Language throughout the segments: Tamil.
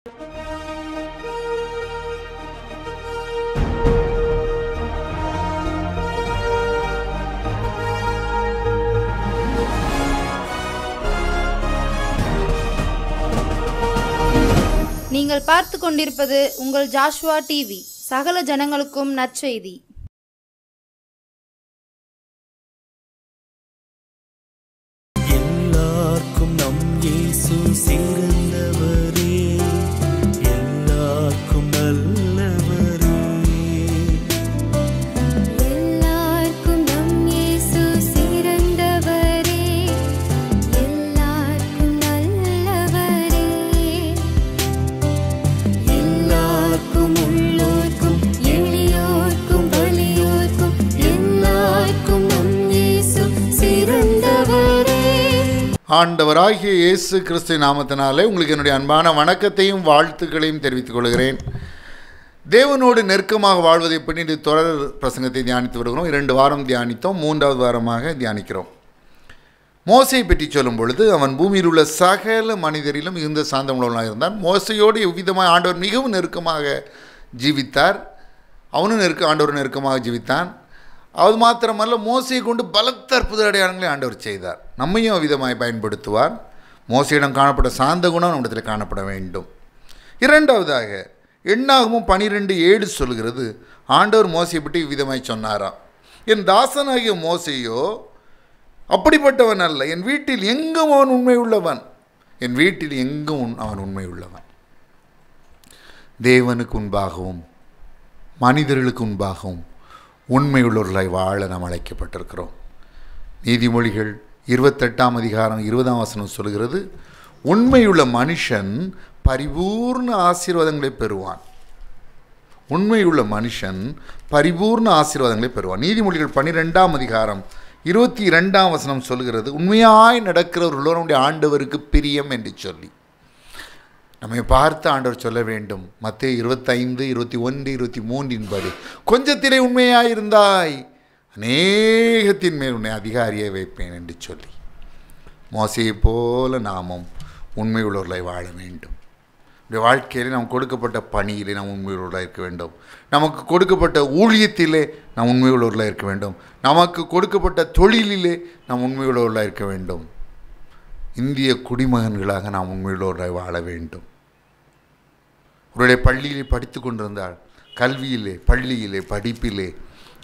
நீங்கள் பார்த்து கொண்டிருப்பது உங்கள் ஜாஷ்வா டிவி. சகல ஜனங்களுக்கும் நற்செய்தி. எல்லாருக்கும் நம் இயேசு சிறந்தவரே, எல்லாருக்கும் நல்லவரே. எல்லாருக்கும் நம் இயேசு சிறந்தவரே, எல்லாருக்கும் நல்லவரே. எல்லாருக்கும் உள்ளோர்க்கும் எளியோர்க்கும் வலியோர்க்கும் எல்லாருக்கும் நம் இயேசு சிறந்தவரே. ஆண்டவராகிய இயேசு கிறிஸ்து நாமத்தினாலே உங்களுக்கு என்னுடைய அன்பான வணக்கத்தையும் வாழ்த்துக்களையும் தெரிவித்துக் கொள்கிறேன். தேவனோடு நெருக்கமாக வாழ்வதை பற்றி இந்த தொடர் பிரசங்கத்தை தியானித்து வருகிறோம். 2 வாரம் தியானித்தோம், 3வது வாரமாக தியானிக்கிறோம். மோசையை பற்றி சொல்லும் பொழுது அவன் பூமியில் உள்ள சகல மனிதரிலும் மிகுந்த சாந்தமுள்ளவனாக இருந்தான். மோசையோடு எவ்விதமாக ஆண்டவர் மிகவும் நெருக்கமாக ஜீவித்தார். அவனும் ஆண்டவர் நெருக்கமாக ஜீவித்தான். அது மாத்திரமல்ல, மோசையை கொண்டு பலத்த அற்புத அடையாளங்களை ஆண்டவர் செய்தார். நம்மையும் அவ்விதமாய் பயன்படுத்துவார். மோசையிடம் காணப்பட்ட சாந்த குணம் நம்மிடத்தில் காணப்பட வேண்டும். 2வதாக எண்ணாகமும் 12:7 சொல்கிறது, ஆண்டவர் மோசையை பற்றி இவ்விதமாய் சொன்னாராம், என் தாசனாகிய மோசையோ அப்படிப்பட்டவன் அல்ல, என் வீட்டில் எங்கும் அவன் உண்மை உள்ளவன். என் வீட்டில் எங்கும் அவன் உண்மை உள்ளவன். தேவனுக்கு முன்பாகவும் மனிதர்களுக்கு முன்பாகவும் உண்மையுள்ளவர்களாய் வாழ நாம் அழைக்கப்பட்டிருக்கிறோம். நீதிமொழிகள் 28ஆம் அதிகாரம் 20ஆம் வசனம் சொல்கிறது, உண்மையுள்ள மனுஷன் பரிபூர்ண ஆசீர்வாதங்களை பெறுவான். உண்மையுள்ள மனுஷன் பரிபூர்ண ஆசீர்வாதங்களை பெறுவான். நீதிமொழிகள் 12ஆம் அதிகாரம் 22ஆம் வசனம் சொல்கிறது, உண்மையாய் நடக்கிறவர்களோ நம்முடைய ஆண்டவருக்கு பிரியம் என்று சொல்லி நம்மை பார்த்து ஆண்டவர் சொல்ல வேண்டும். மத்தேயு 25, 21, 23 படி, கொஞ்சத்திலே உண்மையாயிருந்தாய் அநேகத்தின் மேல் உன்னை அதிகாரியை வைப்பேன் என்று சொல்லி மோசையை போல நாமும் உண்மை உள்ளவர்களாய் வாழ வேண்டும். நம்முடைய வாழ்க்கையிலே நாம் கொடுக்கப்பட்ட பணியிலே நாம் உண்மை உள்ளவர்களாக இருக்க வேண்டும். நமக்கு கொடுக்கப்பட்ட ஊழியத்திலே நாம் உண்மை உள்ளவர்களாக இருக்க வேண்டும். நமக்கு கொடுக்கப்பட்ட தொழிலிலே நாம் உண்மை உள்ளவர்களாக இருக்க வேண்டும். இந்திய குடிமகன்களாக நாம் உண்மையுள்ளவர்களாய் வாழ வேண்டும். அவருடைய பள்ளியிலே படித்து கொண்டிருந்தால் கல்வியிலே, பள்ளியிலே, படிப்பிலே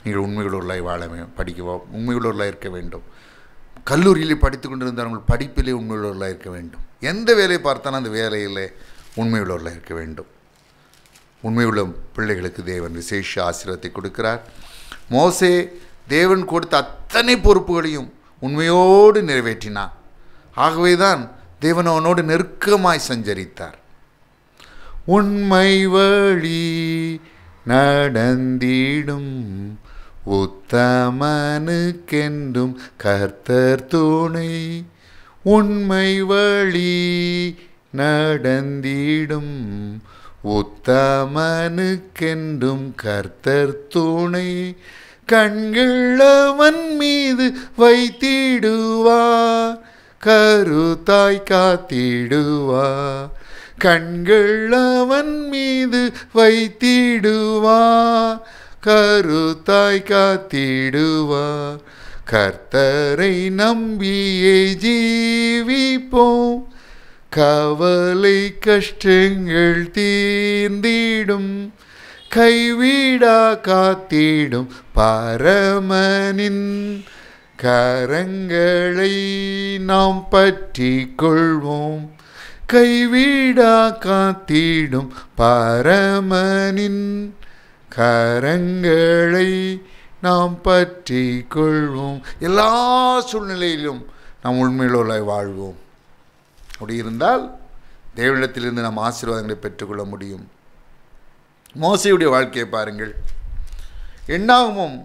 நீங்கள் உண்மையுள்ளவர்களாய் உண்மையுள்ளவர்களாக இருக்க வேண்டும். கல்லூரியிலே படித்து கொண்டிருந்தால் உங்கள் படிப்பிலே உண்மையுள்ளவர்களாக இருக்க வேண்டும். எந்த வேலையை பார்த்தாலும் அந்த வேலையிலே உண்மையுள்ளவர்களாக இருக்க வேண்டும். உண்மையுள்ள பிள்ளைகளுக்கு தேவன் விசேஷ ஆசீர்வாதத்தை கொடுக்கிறார். மோசே தேவன் கொடுத்த அத்தனை பொறுப்புகளையும் உண்மையோடு நிறைவேற்றினான். ஆகவேதான் தேவன் அவனோடு நெருக்கமாய் சஞ்சரித்தார். உண்மை வழி நடந்திடும் உத்தமனுக்கென்றும் கர்த்தர் துணை. உண்மை வழி நடந்திடும் உத்தமனுக்கென்றும் கர்த்தர் துணை. கண்கள் அவன் மீது வைத்திடுவார், கருத்தாய் காத்திடுவார். கண்கள் அவன் மீது வைத்திடுவார், கருத்தாய் காத்திடுவார். கர்த்தரை நம்பியே ஜீவிப்போம், கவலை கஷ்டங்கள் தீர்ந்திடும். கைவிடா காத்திடும் பரமனின் கரங்களை நாம் பற்றி கொள்வோம். கைவிடா காத்திடும் பரமனின் கரங்களை நாம் பற்றி கொள்வோம். எல்லா சூழ்நிலையிலும் நாம் உண்மையுள்ளவர்களாய் வாழ்வோம். அப்படி இருந்தால் தேவனிடத்திலிருந்து நாம் ஆசீர்வாதங்களை பெற்றுக்கொள்ள முடியும். மோசையுடைய வாழ்க்கையை பாருங்கள். எண்ணாகமும்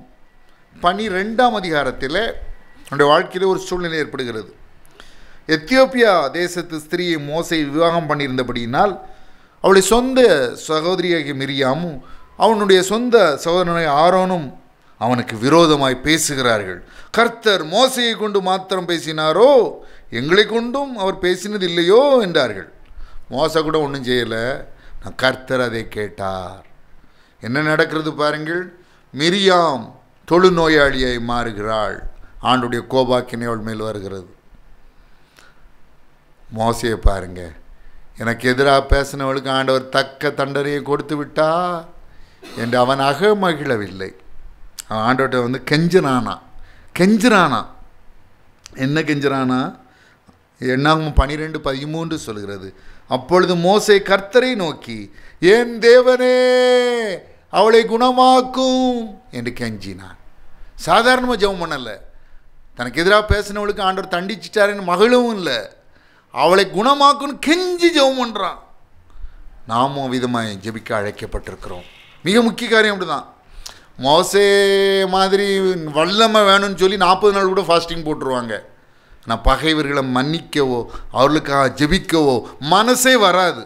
12ஆம் அதிகாரத்தில் அவனுடைய வாழ்க்கையில் ஒரு சூழ்நிலை ஏற்படுகிறது. எத்தியோப்பியா தேசத்து ஸ்திரீயை மோசை விவாகம் பண்ணியிருந்தபடியினால் அவளுடைய சொந்த சகோதரியாகிய மிரியாமும் அவனுடைய சொந்த சகோதரனாகிய ஆரோனும் அவனுக்கு விரோதமாய் பேசுகிறார்கள். கர்த்தர் மோசையை கொண்டு மாத்திரம் பேசினாரோ, எங்களை கொண்டும் அவர் பேசினது இல்லையோ என்றார்கள். மோசை கூட ஒன்றும் செய்யலை, நான் கர்த்தர் அதை கேட்டார். என்ன நடக்கிறது பாருங்கள். மிரியாம் தொழுநோயாளியை மாறுகிறாள். ஆண்டுடைய கோபாக்கினை அவள் மேல் வருகிறது. மோசையை பாருங்க, எனக்கு எதிராக பேசினவளுக்கு ஆண்டவர் தக்க தண்டனையை கொடுத்து விட்டா என்று அவன் அகமகிழவில்லை. அவன் ஆண்டவர்கிட்ட கெஞ்சினானா. என்ன கெஞ்சிறானா? என்னாகும் 12:13 சொல்கிறது, அப்பொழுது மோசே கர்த்தரை நோக்கி, என் தேவனே அவளை குணமாக்கும் என்று கெஞ்சினான். சாதாரணமாக ஜெபம் பண்ணலை. தனக்கு எதிராக பேசினவளுக்கு ஆண்டவர் தண்டிச்சிட்டாருன்னு மகளும் இல்லை, அவளை குணமாக்குன்னு கெஞ்சி ஜெபம் பண்ணுறான். நாமும் விதமாக ஜெபிக்க அழைக்கப்பட்டிருக்கிறோம். மிக முக்கிய காரியம் அப்படி தான். மோசே மாதிரி வல்லமை வேணும்னு சொல்லி 40 நாள் கூட ஃபாஸ்டிங் போட்டுருவாங்க. ஆனால் பகைவர்களை மன்னிக்கவோ அவர்களுக்காக ஜெபிக்கவோ மனசே வராது.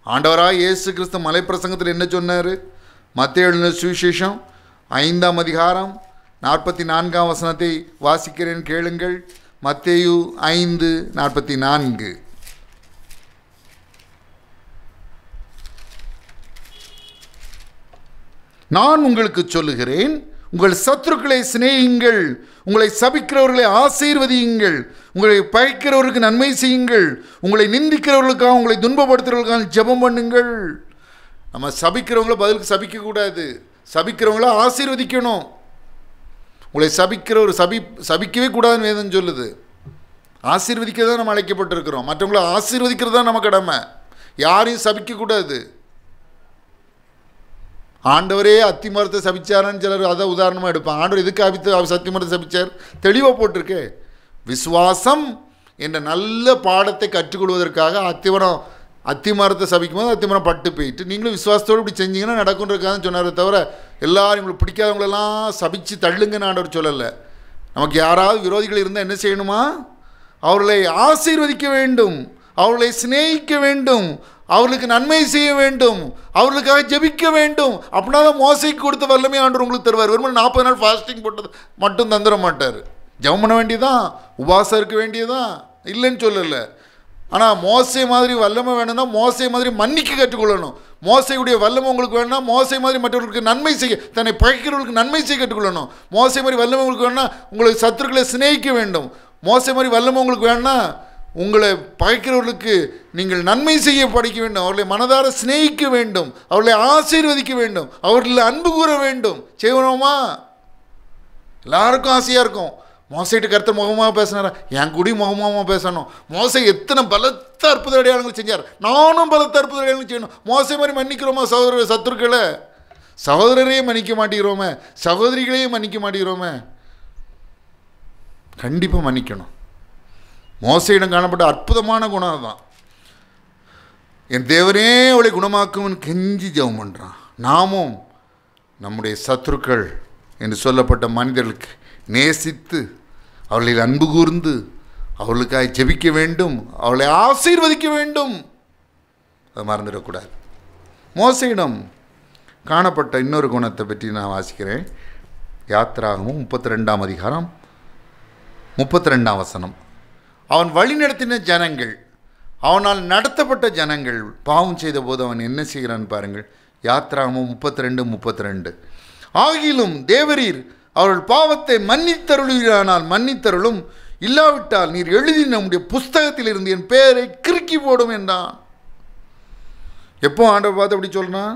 ஆண்டவராக இயேசு கிறிஸ்து மலைப்பிரசங்கத்தில் என்ன சொன்னார்? மத்தேயு எழுதின சுவிசேஷம் 5ஆம் அதிகாரம் 44ஆம் வசனத்தை வாசிக்கிறேன், கேளுங்கள். மத்தேயு 5:44. நான் உங்களுக்கு சொல்லுகிறேன், உங்கள் சத்துருக்களை சிநேகியுங்கள், உங்களை சபிக்கிறவர்களை ஆசீர்வதியுங்கள், உங்களை பகைக்கிறவர்களுக்கு நன்மை செய்யுங்கள், உங்களை நிந்திக்கிறவர்களுக்காக உங்களை துன்பப்படுத்துறவர்களுக்காக ஜெபம் பண்ணுங்கள். நம்ம சபிக்கிறவங்கள பதிலுக்கு சபிக்கக்கூடாது, சபிக்கிறவங்கள ஆசீர்வதிக்கணும். உங்களை சபிக்கிறவர் சபிக்கவே கூடாதுன்னு வேதம் சொல்லுது. ஆசீர்வதிக்க தான் நம்ம அழைக்கப்பட்டிருக்கிறோம். மற்றவங்களை ஆசீர்வதிக்கிறது தான் நம்ம கடமை. யாரையும் சபிக்கக்கூடாது. ஆண்டவரே அத்தி மரத்தை சபிச்சாருன்னு சிலர் அதை உதாரணமாக எடுப்பாங்க. ஆண்டவர் எதுக்கு அத்தி மரத்தை சபிச்சார்? தெளிவாக போட்டிருக்கு. விசுவாசம் என்ற நல்ல பாடத்தை கற்றுக்கொள்வதற்காக அத்தி மரத்தை சபிக்கும் போது அத்தி மரம் பட்டு போயிட்டு நீங்களும் விசுவாசத்தோடு இப்படி செஞ்சீங்கன்னா நடக்குன்றதுக்காக சொன்னாரே தவிர எல்லாரும் உங்களுக்கு பிடிக்காதவங்களெல்லாம் சபிச்சு தள்ளுங்கன்னு ஆண்டவர் சொல்லலை. நமக்கு யாராவது விரோதிகள் இருந்தால் என்ன செய்யணுமா? அவர்களை ஆசீர்வதிக்க வேண்டும், அவர்களை சிநேகிக்க வேண்டும், அவர்களுக்கு நன்மை செய்ய வேண்டும், அவர்களுக்காக ஜெபிக்க வேண்டும். அப்படின்னா தான் மோசைக்கு கொடுத்த வல்லமை ஆண்டவர் உங்களுக்கு தருவார். வெறும் 40 நாள் ஃபாஸ்டிங் போட்டது மட்டும் தந்துட மாட்டார். ஜெபம் பண்ண வேண்டியதான், உபவாசம் இருக்க வேண்டியதான், இல்லைன்னு சொல்லலை. ஆனால் மோசை மாதிரி வல்லமை வேணும்னா மோசை மாதிரி மன்னிக்க கற்றுக்கொள்ளணும். மோசையுடைய வல்லமை உங்களுக்கு வேணும்னா மோசை மாதிரி மற்றவர்களுக்கு நன்மை செய்ய, தன்னை பகைக்கிறவர்களுக்கு நன்மை செய்ய கற்றுக்கொள்ளணும். மோசை மாதிரி வல்லமை உங்களுக்கு வேணும்னா உங்களுக்கு சத்துருக்களை சிநேகிக்க வேண்டும். மோசை மாதிரி வல்லமை உங்களுக்கு வேணும்னா உங்களை பகைக்கிறவர்களுக்கு நீங்கள் நன்மை செய்ய படிக்க வேண்டும், அவர்களை மனதார சிநேகிக்க வேண்டும், அவர்களை ஆசீர்வதிக்க வேண்டும், அவர்களை அன்பு கூற வேண்டும். செய்யணுமா? எல்லாருக்கும் ஆசையாக இருக்கும். மோசைட்டு கருத்து முகமாக பேசினாரா? என் கூடி முகமாக பேசணும். மோசை எத்தனை பலத்த அற்புத அடையாளங்கள் செஞ்சார், நானும் பலத்த அற்புத அடையாளங்கள் செய்யணும். மோசை மாதிரி மன்னிக்கிறோமா சத்துருக்களை? சகோதரரையே மன்னிக்க மாட்டேங்கிறோமே, சகோதரிகளையும் மன்னிக்க மாட்டேங்கிறோமே. கண்டிப்பாக மன்னிக்கணும். மோசையிடம் காணப்பட்ட அற்புதமான குணம் தான். என் தேவனே அவளை குணமாக்கும்னு கெஞ்சி ஜெபம் பண்ணுறான். நாமும் நம்முடைய சத்துருக்கள் என்று சொல்லப்பட்ட மனிதர்களுக்கு நேசித்து அவர்களில் அன்பு கூர்ந்து அவர்களுக்காக ஜெபிக்க வேண்டும், அவளை ஆசீர்வதிக்க வேண்டும். அதை மறந்துடக்கூடாது. மோசையிடம் காணப்பட்ட இன்னொரு குணத்தை பற்றி நான் வாசிக்கிறேன். யாத்திராகமும் 32ஆம் அதிகாரம் 32ஆம் வசனம். அவன் வழிநடத்தின ஜனங்கள், அவனால் நடத்தப்பட்ட ஜனங்கள் பாவம் செய்த போது அவன் என்ன செய்கிறான் பாருங்கள். யாத்திராகமும் 32:32. ஆகிலும் தேவரீர் அவர்கள் பாவத்தை மன்னித்தருளுகிறானால் மன்னித்தருளும், இல்லாவிட்டால் நீர் எழுதி நம்முடைய புஸ்தகத்தில் இருந்து என் பெயரை கிறுக்கி போடும் என்றான். எப்போ ஆண்டவர் பார்த்து அப்படி சொல்கிறான்?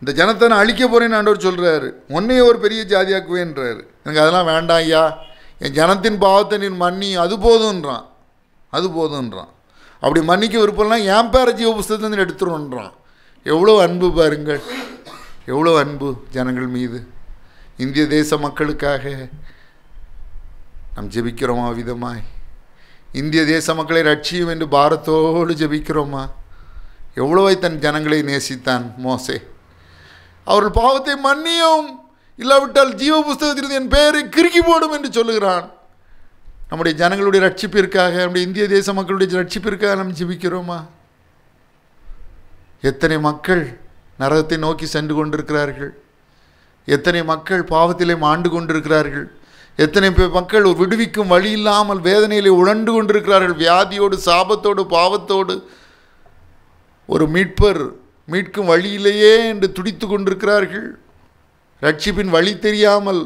இந்த ஜனத்தை நான் அழிக்க போகிறேன்னு ஆண்டவர் சொல்கிறாரு. உன்னையே ஒரு பெரிய ஜாதியாக்குவேன்றாரு. எனக்கு அதெல்லாம் வேண்டாம் ஐயா, என் ஜனத்தின் பாவத்தை நீ மன்னி, அது போதுன்றான். அப்படி மன்னிக்க விருப்பம்லாம் என் பேர ஜீவ புஸ்தகத்தை எடுத்துருன்றான். எவ்வளோ அன்பு பாருங்கள், எவ்வளோ அன்பு ஜனங்கள் மீது. இந்திய தேச மக்களுக்காக நாம் ஜெபிக்கிறோமா விதமாய்? இந்திய தேச மக்களை ரட்சியும் என்று பாரத்தோடு ஜெபிக்கிறோமா? எவ்வளவாய் தன் ஜனங்களை நேசித்தான் மோசே. அவர்கள் பாவத்தை மன்னியும், இல்லாவிட்டால் ஜீவ புஸ்தகத்திலிருந்து என் பெயரை கிறுக்கி போடும் என்று சொல்லுகிறான். நம்முடைய ஜனங்களுடைய ரட்சிப்பிற்காக, நம்முடைய இந்திய தேச மக்களுடைய ரட்சிப்பிற்காக நாம் ஜெபிக்கிறோமா? எத்தனை மக்கள் நரகத்தை நோக்கி சென்று கொண்டிருக்கிறார்கள், எத்தனை மக்கள் பாவத்திலே மாண்டு கொண்டிருக்கிறார்கள், எத்தனை மக்கள் விடுவிக்கும் வழி இல்லாமல் வேதனையிலே உழண்டு கொண்டிருக்கிறார்கள். வியாதியோடு, சாபத்தோடு, பாவத்தோடு. ஒரு மீட்பர் மீட்கும் வழியிலேயே என்று துடித்து கொண்டிருக்கிறார்கள். ரட்சிப்பின் வழி தெரியாமல்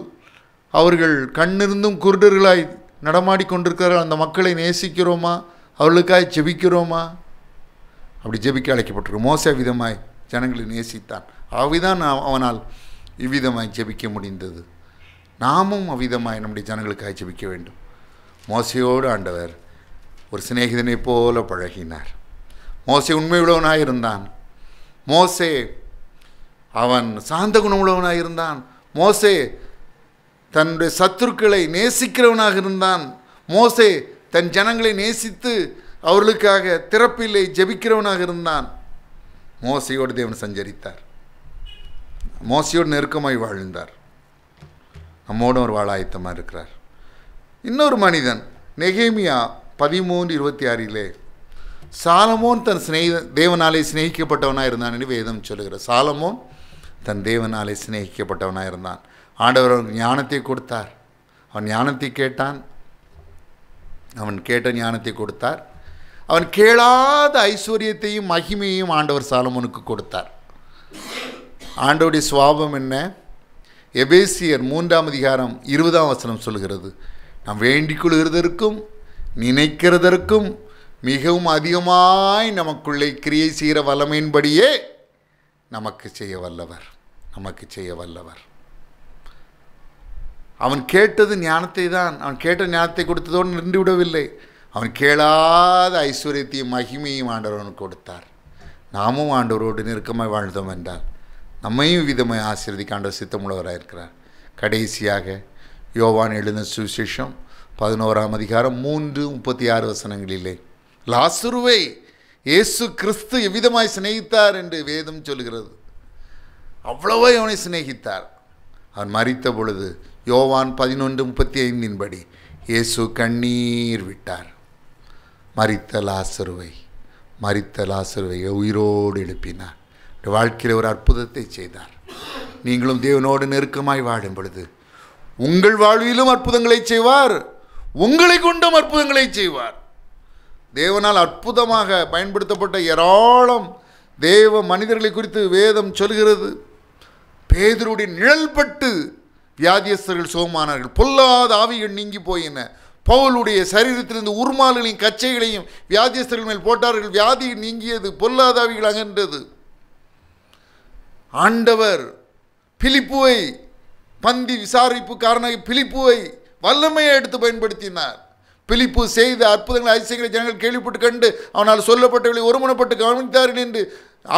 அவர்கள் கண்ணிருந்தும் குருடர்களாய் நடமாடி கொண்டிருக்கிறார்கள். அந்த மக்களை நேசிக்கிறோமா? அவர்களுக்காக ஜெபிக்கிறோமா? அப்படி ஜெபிக்க அழைக்கப்பட்டிருக்கிறோம். மோசே விதமாய் ஜனங்களை நேசித்தான். அவைதான் அவனால் இவ்விதமாய் ஜெபிக்க முடிந்தது. நாமும் அவ்விதமாய் நம்முடைய ஜனங்களுக்காக ஜெபிக்க வேண்டும். மோசையோடு ஆண்டவர் ஒரு சிநேகிதனை போல பழகினார். மோசே உண்மை உள்ளவனாக இருந்தான். மோசே அவன் சாந்த குணமுள்ளவனாக இருந்தான். மோசே தன்னுடைய சத்துருக்களை நேசிக்கிறவனாக இருந்தான். மோசே தன் ஜனங்களை நேசித்து அவர்களுக்காக திறப்பில்லை ஜெபிக்கிறவனாக இருந்தான். மோசையோடு தேவன் சஞ்சரித்தார். மோசையோடு நெருக்கமாய் வாழ்ந்தார். நம்மோடும் ஒரு வாழ ஆயத்தமாக இருக்கிறார். இன்னொரு மனிதன் நெகேமியா 13:26 சாலமோன் தன் தேவனாலே சிநேகிக்கப்பட்டவனாக இருந்தான் என்று வேதம் சொல்லுகிறார். சாலமோன் தன் தேவனாலே சிநேகிக்கப்பட்டவனாக இருந்தான். ஆண்டவர் அவனுக்கு ஞானத்தை கொடுத்தார். அவன் ஞானத்தை கேட்டான். அவன் கேட்ட ஞானத்தை கொடுத்தார். அவன் கேளாத ஐஸ்வர்யத்தையும் மகிமையையும் ஆண்டவர் சாலமோனுக்கு கொடுத்தார். ஆண்டவருடைய சுவாபம் என்ன? எபேசியர் 3:20 சொல்கிறது, நாம் வேண்டிக் கொள்கிறதற்கும் நினைக்கிறதற்கும் மிகவும் அதிகமாய் நமக்குள்ளே கிரியை செய்கிற வல்லமையின்படியே நமக்கு செய்ய வல்லவர். அவன் கேட்டது ஞானத்தை தான். அவன் கேட்ட ஞானத்தை கொடுத்ததோடு நின்று விடவில்லை. அவன் கேளாத ஐஸ்வர்யத்தையும் மகிமையும் ஆண்டவனுக்கு கொடுத்தார். நாமும் ஆண்டவரோடு நெருக்கமாய் வாழ்ந்தோம் என்றால் நம்மையும் விதமாய் ஆசீர்வதிக்க ஆண்டவர் சித்தமுள்ளவராக இருக்கிறார். கடைசியாக யோவான் எழுதின சுவிசேஷம் 11:3-36 லாசருவை இயேசு கிறிஸ்து எவ்விதமாய் சிநேகித்தார் என்று வேதம் சொல்கிறது. அவ்வளவோ அவனை சிநேகித்தார். அவன் மரித்த பொழுது யோவான் 11:35 இயேசு கண்ணீர் விட்டார். மரித்த லாசருவை உயிரோடு எழுப்பினார். வாழ்க்கையில் ஒரு அற்புதத்தை செய்தார். நீங்களும் தேவனோடு நெருக்கமாய் வாடும் பொழுது உங்கள் வாழ்விலும் அற்புதங்களை செய்வார். உங்களை கொண்டும் அற்புதங்களை செய்வார். தேவனால் அற்புதமாக பயன்படுத்தப்பட்ட ஏராளம் தேவ மனிதர்களை குறித்து வேதம் சொல்கிறது. பேதுருடைய நிழல்பட்டு வியாதியஸ்தர்கள் சுகமானார்கள். பொல்லாத ஆவிகள் நீங்கி போயின. பவுலுடைய சரீரத்திலிருந்து உருமால்களையும் கச்சைகளையும் வியாதியஸ்தர்கள் மேல் போட்டார்கள். வியாதி நீங்கியது, பொல்லாத ஆவிகள் அகன்றது. ஆண்டவர் பிலிப்புவை, பந்தி விசாரிப்புக்காரனாக பிலிப்புவை வல்லமையை எடுத்து பயன்படுத்தினார். பிலிப்பு செய்த அற்புதங்களை அதிசயங்களை ஜனங்கள் கேள்விப்பட்டு கண்டு அவனால் சொல்லப்பட்டவர்களை ஒருமனப்பட்டு கவனித்தார்கள் என்று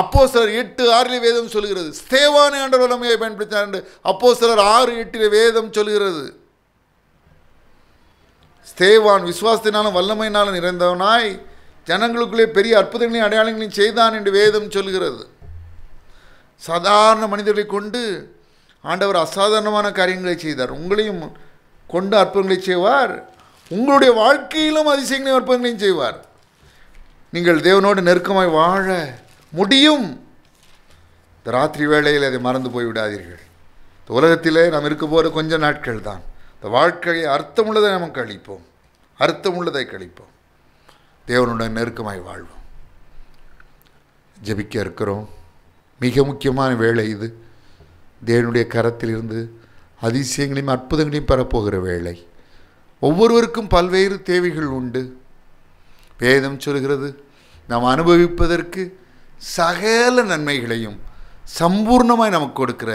அப்போஸ்தலர் 8:6 வேதம் சொல்கிறது. ஸ்தேவானை ஆண்டவர் வல்லமையை பயன்படுத்தினார் என்று அப்போஸ்தலர் 6:8 வேதம் சொல்கிறது. ஸ்தேவான் விசுவாசத்தினாலும் வல்லமையினாலும் நிறைந்தவனாய் ஜனங்களுக்குள்ளே பெரிய அற்புதங்களையும் அடையாளங்களையும் செய்தான் என்று வேதம் சொல்கிறது. சாதாரண மனிதர்களை கொண்டு ஆண்டவர் அசாதாரணமான காரியங்களை செய்தார். உங்களையும் கொண்டு அற்புதங்களை செய்வார். உங்களுடைய வாழ்க்கையிலும் அதிசயங்களையும் அற்புதங்களையும் செய்வார். நீங்கள் தேவனோடு நெருக்கமாய் வாழ முடியும். இந்த ராத்திரி வேளையில் அதை மறந்து போய்விடாதீர்கள். இந்த உலகத்திலே நாம் இருக்க போகிற கொஞ்ச நாட்கள் தான். இந்த வாழ்க்கையை அர்த்தமுள்ளதை நமக்கு கழிப்போம். தேவனுடன் நெருக்கமாய் வாழ்வோம். ஜெபிக்க இருக்கிறோம். மிக முக்கியமான வேளை இது. தேவனுடைய கரத்திலிருந்து அதிசயங்களையும் அற்புதங்களையும் பெறப்போகிற வேளை. ஒவ்வொருவருக்கும் பல்வேறு தேவைகள் உண்டு. வேதம் சொல்கிறது, நாம் அனுபவிப்பதற்கு சகல நன்மைகளையும் சம்பூர்ணமாய் நமக்கு கொடுக்கிற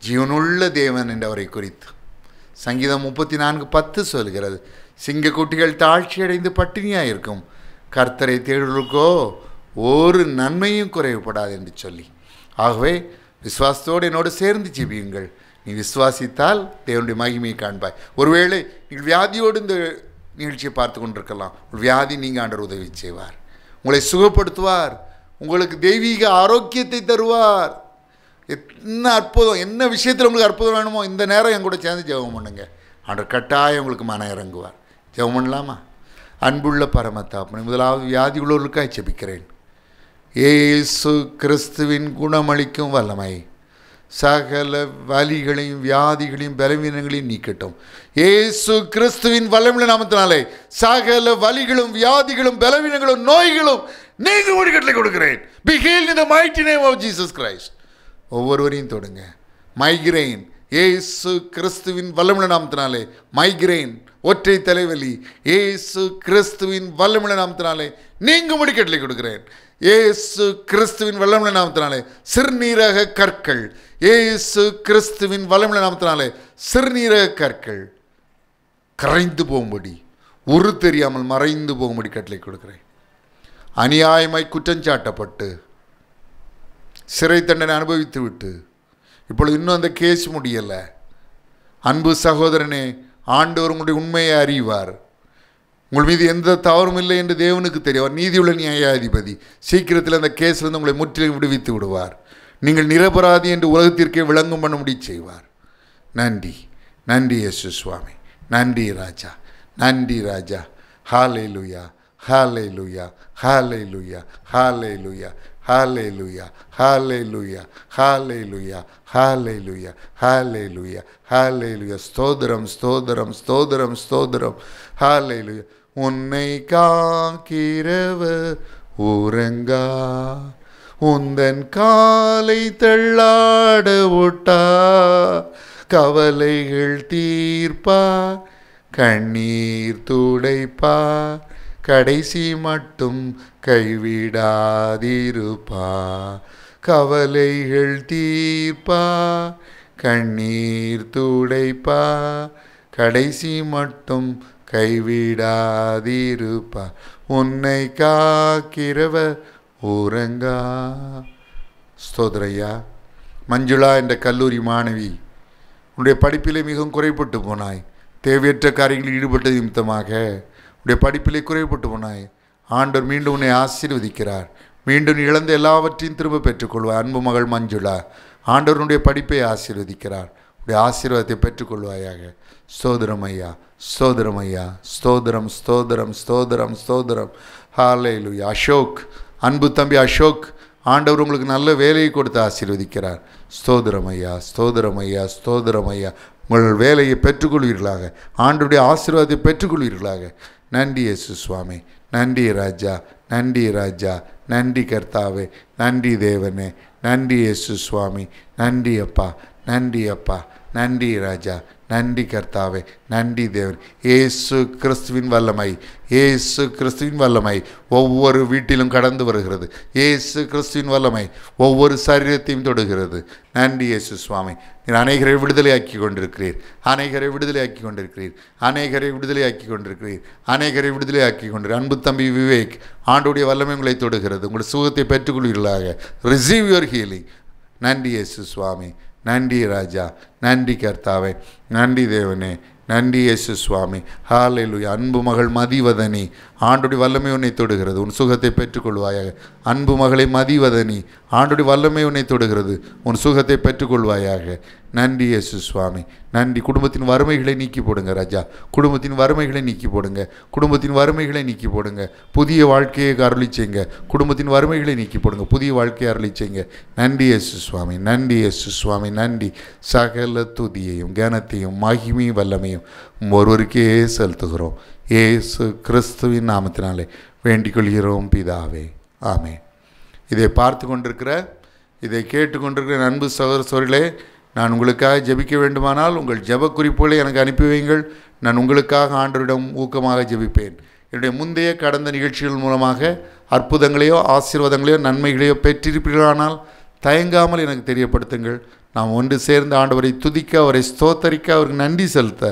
ஜீவனுள்ள தேவன் என்றவரை குறித்து சங்கீதம் 34:10 சொல்கிறது, சிங்கக்குட்டிகள் தாழ்ச்சி அடைந்து பட்டினியாக இருக்கும், கர்த்தரை தேடுவதற்கோ ஒரு நன்மையும் குறைவுபடாது என்று சொல்லி. ஆகவே விசுவாசத்தோடு என்னோடு சேர்ந்து ஜெபியுங்கள். நீ விசுவாசித்தால் தேவனுடைய மகிமையை காண்பாய். ஒருவேளை நீங்கள் வியாதியோடு இந்த நிகழ்ச்சியை பார்த்து கொண்டிருக்கலாம். ஒரு வியாதி நீங்கள் ஆண்டவர் உதவி செய்வார். உங்களை சுகப்படுத்துவார். உங்களுக்கு தெய்வீக ஆரோக்கியத்தை தருவார். என்ன அற்புதம், என்ன விஷயத்தில் உங்களுக்கு அற்புதம் வேணுமோ இந்த நேரம் என் கூட சேர்ந்து ஜெபம் பண்ணுங்க. ஆண்டவர் கட்டாயம் உங்களுக்கு மன இறங்குவார். ஜெபம் பண்ணலாமா? அன்புள்ள பரமத்தாப்பனே, முதலாவது வியாதி உள்ளவர்களுக்காக ஜெபிக்கிறேன். இயேசு கிறிஸ்துவின் குணமளிக்கும் வல்லமை சகல வலிகளையும் வியாதிகளையும் பலவீனங்களையும் நீக்கட்டும். இயேசு கிறிஸ்துவின் வல்லமையுள்ள நாமத்தினாலே சகல வலிகளும் வியாதிகளும் பலவீனங்களும் நோய்களும் நீங்கும்படி கட்டளை கொடுக்கிறேன். Be healed in the mighty name of Jesus Christ. ஒவ்வொருவரையும் தொடுங்க. மைக்ரைன் இயேசு கிறிஸ்துவின் வல்லமையுள்ள நாமத்தினாலே மைக்ரைன் ஒற்றை தலைவலி இயேசு கிறிஸ்துவின் வல்லமையுள்ள நாமத்தினாலே நீங்கும்படி கட்டளை கொடுக்கிறேன். இயேசு கிறிஸ்துவின் வல்லமையுள்ள நாமத்தினாலே சிறுநீரக கற்கள் இயேசு கிறிஸ்துவின் வல்லமையுள்ள நாமத்தினாலே சிறுநீரக கற்கள் கரைந்து போகும்படி உரு தெரியாமல் மறைந்து போகும்படி கட்டளை கொடுக்கிறேன். அநியாயமாய் குற்றஞ்சாட்டப்பட்டு சிறை தண்டனை அனுபவித்து விட்டு இப்பொழுது இன்னும் அந்த கேஸ் முடியலை. அன்பு சகோதரனே, ஆண்டவர் உங்களுடைய உண்மையை அறிவார். உங்கள் மீது எந்த தவறும் இல்லை என்று தேவனுக்கு தெரியும். அவர் நீதியுள்ள நியாயாதிபதி. சீக்கிரத்தில் அந்த கேஸிலிருந்து உங்களை முற்றிலும் விடுவித்து விடுவார். நீங்கள் நிரபராதி என்று உலகத்திற்கே விளங்கும் பண்ணும்படி செய்வார். நன்றி, நன்றி இயேசு சுவாமி, நன்றி ராஜா, நன்றி ராஜா. ஹல்லேலூயா, ஹல்லேலூயா, ஹல்லேலூயா, ஹல்லேலூயா, ஹல்லேலூயா, ஹல்லேலூயா, ஹல்லேலூயா, ஹல்லேலூயா, ஹல்லேலூயா, ஹல்லேலூயா. ஸ்தோத்திரம், ஸ்தோத்திரம், ஸ்தோத்திரம், ஸ்தோத்திரம். ஹல்லேலூயா. உன்னை காக்கிறவர் உறங்கா, உந்தன் காலை தள்ளாட ஒட்டா, கவலைகள் தீர்ப்பார், கண்ணீர் துடைப்பார், கடைசி மட்டும் கைவிடாதிருப்பார். கவலைகள் தீர்ப்பார், கண்ணீர் துடைப்பார், கடைசி மட்டும் கைவிடாதிருப்பார். உன்னை காக்கிறவர் உறங்கா. ஸ்தோத்திரையா. மஞ்சுளா என்ற கல்லூரி மாணவி, உன்னுடைய படிப்பிலே மிகவும் குறைப்பட்டு போனாய். தேவையற்ற காரியங்களில் ஈடுபட்ட நிமித்தமாக உன்னுடைய படிப்பிலே குறைப்பட்டு போனாய். ஆண்டவர் மீண்டும் உன்னை ஆசீர்வதிக்கிறார். மீண்டும் இழந்த எல்லாவற்றையும் திரும்ப பெற்றுக்கொள்வாய். அன்பு மகள் மஞ்சுளா, ஆண்டவருடைய படிப்பை ஆசீர்வதிக்கிறார். உடைய ஆசீர்வாதத்தை பெற்றுக்கொள்வாயாக. ஸ்தோத்திரம் ஐயா, ஸ்தோத்திரம் ஐயா, ஸ்தோத்திரம், ஸ்தோத்திரம், ஸ்தோத்திரம், ஸ்தோத்திரம். ஹல்லேலூயா. அசோக், அன்பு தம்பி அசோக், ஆண்டவர் உங்களுக்கு நல்ல வேலையை கொடுத்து ஆசீர்வதிக்கிறார். ஸ்தோத்திரம் ஐயா, ஸ்தோத்திரம் ஐயா, ஸ்தோத்திரம் ஐயா. உங்கள் வேலையை பெற்றுக்கொள்வீர்களாக. ஆண்டவருடைய ஆசீர்வாதத்தை பெற்றுக்கொள்வீர்களாக. நன்றி இயேசு சுவாமி, நன்றி ராஜா, நன்றி ராஜா, நன்றி கர்த்தாவே, நன்றி தேவனே, நன்றி இயேசு சுவாமி, நன்றி அப்பா, நன்றி அப்பா, நன்றி ராஜா, நன்றி கர்த்தாவே, நன்றி தேவன். இயேசு கிறிஸ்துவின் வல்லமை, இயேசு கிறிஸ்துவின் வல்லமை ஒவ்வொரு வீட்டிலும் கடந்து வருகிறது. இயேசு கிறிஸ்துவின் வல்லமை ஒவ்வொரு சரீரத்தையும் தொடுகிறது. நன்றி இயேசு சுவாமி. நீர் அநேகரை விடுதலையாக்கி கொண்டிருக்கிறீர், அநேகரை விடுதலையாக்கி கொண்டிருக்கிறீர், அநேகரை விடுதலையாக்கி கொண்டிருக்கிறீர், அநேகரை விடுதலையாக்கி கொண்டிருக்கிறீர். அன்பு தம்பி விவேக், ஆண்டோடைய வல்லமை உங்களை தொடுகிறது. உங்கள் சுகத்தை பெற்றுக்கொள்வீர்களாக. Receive your healing. நன்றி இயேசு சுவாமி, நன்றி ராஜா, நன்றி கர்த்தாவே, நன்றி தேவனே, நன்றி இயேசு சுவாமி. ஹல்லேலூயா. அன்பு மகள் மதிவதனி, ஆண்டுடைய வல்லமை உன்னை தொடுகிறது. உன் சுகத்தை பெற்றுக்கொள்வாயாக. அன்பு மகளை மதிவதனி, ஆண்டுடைய வல்லமை உன்னை தொடுகிறது. உன் சுகத்தை பெற்றுக்கொள்வாயாக. நன்றி இயேசு சுவாமி, நன்றி. குடும்பத்தின் வறுமைகளை நீக்கி போடுங்க ராஜா. குடும்பத்தின் வறுமைகளை நீக்கி போடுங்க. குடும்பத்தின் வறுமைகளை நீக்கி போடுங்க. புதிய வாழ்க்கையை அருளி செய்யுங்க. குடும்பத்தின் வறுமைகளை நீக்கி போடுங்க. புதிய வாழ்க்கையை அருளி செய்யுங்க. நன்றி இயேசு சுவாமி, நன்றி இயேசு சுவாமி, நன்றி. சகல துதியையும் கனத்தையும் மகிமையும் வல்லமையும் ஒருவருக்கே செலுத்துகிறோம். இயேசு கிறிஸ்துவின் நாமத்தினாலே வேண்டிக் கொள்கிறோம் பிதாவே, ஆமென். இதை பார்த்து கொண்டிருக்கிற, இதை கேட்டுக்கொண்டிருக்கிற அன்பு சகோதர சகோதரிகளே, நான் உங்களுக்காக ஜெபிக்க வேண்டுமானால் உங்கள் ஜெப குறிப்புகளை எனக்கு அனுப்பி வையுங்கள். நான் உங்களுக்காக ஆண்டவரிடம் ஊக்கமாக ஜெபிப்பேன். என்னுடைய முந்தைய கடந்த நிகழ்ச்சிகள் மூலமாக அற்புதங்களையோ ஆசீர்வாதங்களையோ நன்மைகளையோ பெற்றிருப்பீர்களானால் தயங்காமல் எனக்கு தெரியப்படுத்துங்கள். நாம் ஒன்று சேர்ந்து ஆண்டவரை துதிக்க, அவரை ஸ்தோத்தரிக்க, அவருக்கு நன்றி செலுத்த,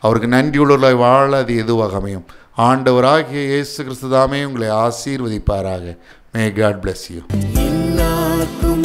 அவருக்கு நன்றி உள்ளவர்களாய் வாழ அது எதுவாக அமையும். ஆண்டவராகிய இயேசு கிறிஸ்து தாமே உங்களை ஆசீர்வதிப்பாராக. May God bless you. எல்லாருக்கும்